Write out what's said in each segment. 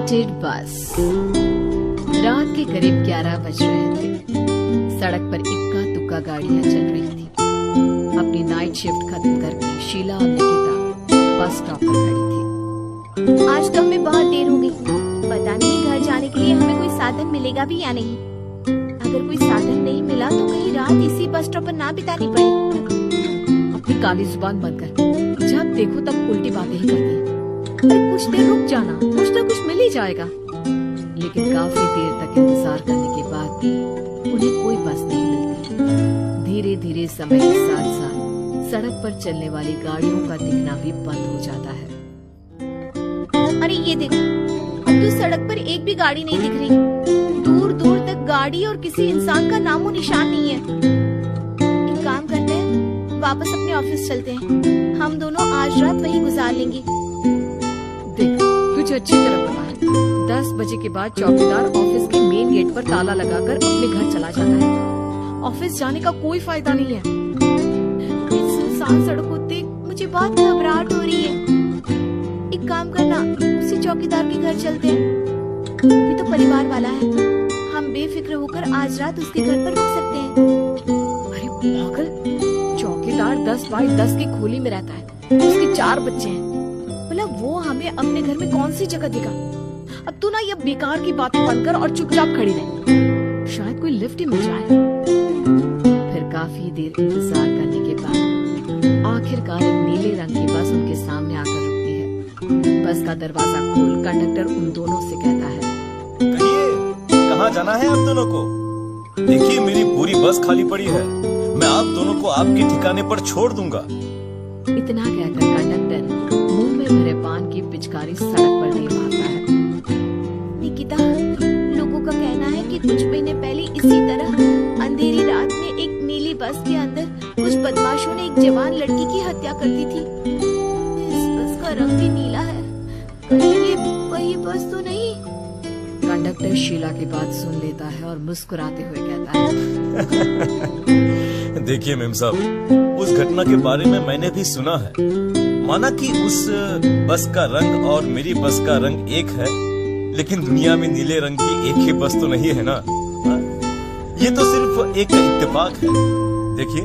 Hated बस। रात के करीब 11 बज रहे थे। सड़क पर इक्का दुक्का गाड़ियां चल रही थी। अपनी नाइट शिफ्ट खत्म करके शीला और निकिता बस स्टॉप पर खड़ी थी। आज तो हमें बहुत देर हो गई। पता नहीं घर जाने के लिए हमें कोई साधन मिलेगा भी या नहीं। अगर कोई साधन नहीं मिला तो कहीं रात इसी बस स्टॉप पर ना बितानी पड़े। अपनी काली जुबान बंद कर। जब देखो तब उल्टी बातें ही करती है। अरे कुछ देर रुक जाना, कुछ ना कुछ मिल ही जाएगा। लेकिन काफी देर तक इंतजार करने के बाद भी उन्हें कोई बस नहीं मिलती। धीरे धीरे समय के साथ साथ सड़क पर चलने वाली गाड़ियों का दिखना भी बंद हो जाता है। अरे ये देखो, अब तो सड़क पर एक भी गाड़ी नहीं दिख रही। दूर दूर तक गाड़ी और किसी इंसान का नामो निशान नहीं है। एक काम करते हैं, वापस अपने ऑफिस चलते हैं। हम दोनों आज रात वहीं गुजार लेंगे। देख, तुझे अच्छी तरह पता है 10 बजे के बाद चौकीदार ऑफिस के मेन गेट पर ताला लगाकर अपने घर चला जाता है। ऑफिस जाने का कोई फायदा नहीं है। इस सुनसान सड़कों देख मुझे बहुत घबराहट हो रही है। एक काम करना, उसी चौकीदार के घर चलते हैं। वो भी तो परिवार वाला है। हम बेफिक्र होकर आज रात उसके घर पर रुक सकते हैं। अरे पागल, चौकीदार 10 बाई 10 की खोली में रहता है। उसके 4 बच्चे हैं। मतलब वो हमें अपने घर में कौन सी जगह देगा। अब तू ना ये बेकार की बातें बंद कर और चुपचाप खड़ी रह। शायद कोई लिफ्ट ही मिल जाए। फिर काफी देर इंतजार करने के बाद आखिरकार एक नीले रंग की बस उनके सामने आकर रुकती है। बस का दरवाजा खोल कंडक्टर उन दोनों से कहता है, कहिए, कहाँ जाना है आप दोनों को? देखिए मेरी पूरी बस खाली पड़ी है। मैं आप दोनों को आपके ठिकाने पर छोड़ दूंगा। इतना कहकर कंडक्टर मुंह में भरे पान की पिचकारी सड़क पर दे मारता है। निकिता, लोगों का कहना है कि कुछ महीने पहले इसी तरह अंधेरी रात में एक नीली बस के अंदर कुछ बदमाशों ने एक जवान लड़की की हत्या कर दी थी। इस बस का रंग भी नीला है। कहीं ये वही बस तो नहीं? कंडक्टर शीला की बात सुन लेता है और मुस्कुराते हुए कहता है, देखिए मेम साहब, उस घटना के बारे में मैंने भी सुना है। माना कि उस बस का रंग और मेरी बस का रंग एक है, लेकिन दुनिया में नीले रंग की एक ही बस तो नहीं है ना। ये तो सिर्फ एक इत्तेफाक है। देखिए,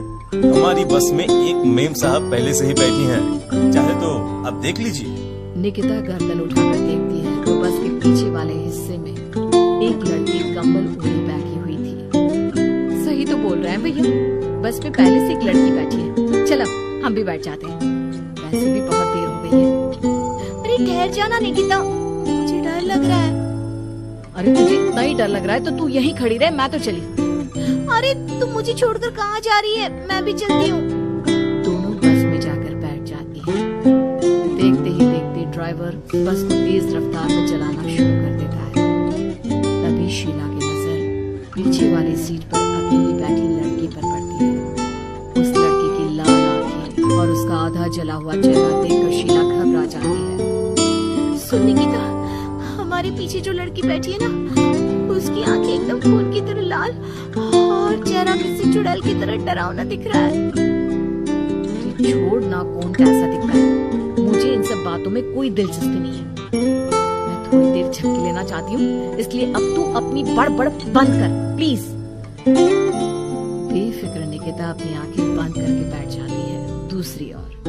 हमारी बस में एक मेम साहब पहले से ही बैठी हैं। चाहे तो आप देख लीजिए। निकिता गर्दन उठाकर देखती है तो बस के पीछे वाले हिस्से में एक लड़की कंबल ओढ़े बैठी हुई थी। सही तो बोल रहे हैं भैया, बस में पहले से एक लड़की बैठी है। चलो हम भी बैठ जाते हैं, वैसे भी बहुत देर हो गई है। अरे ठहर जाना निकिता, मुझे डर लग रहा है। अरे तुझे इतना ही डर लग रहा है तो तू यहीं खड़ी रहे, मैं तो चली। अरे तुम मुझे छोड़कर कहाँ जा रही है? मैं भी चलती हूँ। दोनों बस में जाकर बैठ जाती हैं। देखते ही देखते ड्राइवर बस को तेज रफ्तार में चलाना शुरू कर देता है। तभी शीला की नजर पीछे वाली सीट पर अकेली बैठी लड़की पर पड़ती है। उस लड़की की लाल आंखें और उसका आधा जला हुआ चेहरा देखकर शीला घबरा जाती है। सुन निकिता, हमारे पीछे जो लड़की बैठी है ना, उसकी आंखें एकदम खून की तरह लाल और चेहरा किसी चुड़ैल की तरह डरावना दिख रहा है। छोड़ ना, कौन कैसा दिखता है, मुझे इन सब बातों में कोई दिलचस्पी नहीं है। मैं थोड़ी देर झपकी लेना चाहती हूँ, इसलिए अब तू अपनी बड़बड़ बंद कर प्लीज। बेफिक्र निकिता अपनी आंखें बंद करके बैठ जाती है। दूसरी ओर